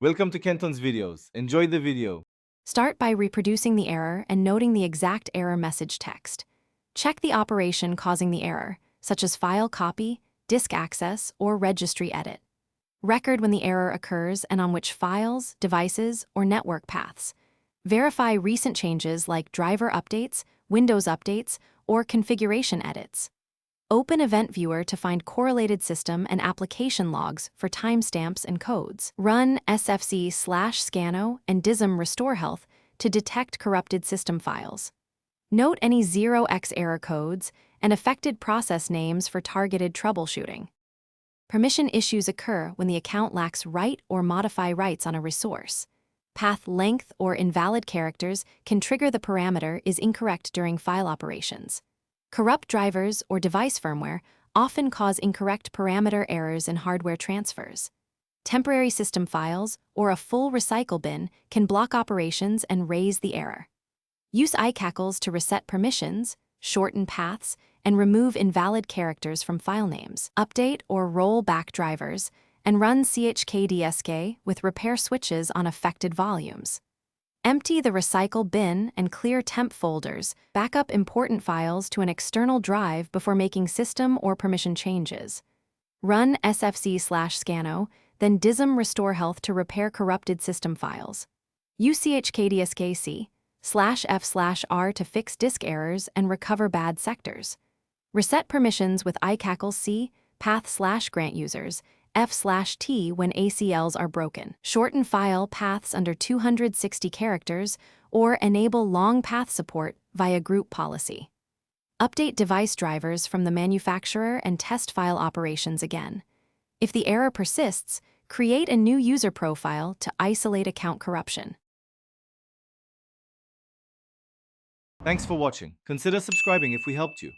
Welcome to Kenton's videos. Enjoy the video. Start by reproducing the error and noting the exact error message text. Check the operation causing the error, such as file copy, disk access, or registry edit. Record when the error occurs and on which files, devices, or network paths. Verify recent changes like driver updates, Windows updates, or configuration edits. Open Event Viewer to find correlated system and application logs for timestamps and codes. Run sfc/scano and dism restore health to detect corrupted system files. Note any 0x error codes and affected process names for targeted troubleshooting. Permission issues occur when the account lacks write or modify rights on a resource. Path length or invalid characters can trigger the parameter is incorrect during file operations. Corrupt drivers or device firmware often cause incorrect parameter errors in hardware transfers. Temporary system files or a full recycle bin can block operations and raise the error. Use iCackles to reset permissions, shorten paths, and remove invalid characters from file names. Update or roll back drivers and run chkdsk with repair switches on affected volumes. Empty the recycle bin and clear temp folders. Back up important files to an external drive before making system or permission changes. Run sfc/scano, then dism restore health to repair corrupted system files. Use chkdsk/f/r to fix disk errors and recover bad sectors. Reset permissions with iCackles C, path/grant users, F/T when ACLs are broken. Shorten file paths under 260 characters or enable long path support via group policy. Update device drivers from the manufacturer and test file operations again. If the error persists, create a new user profile to isolate account corruption. Thanks for watching. Consider subscribing if we helped you.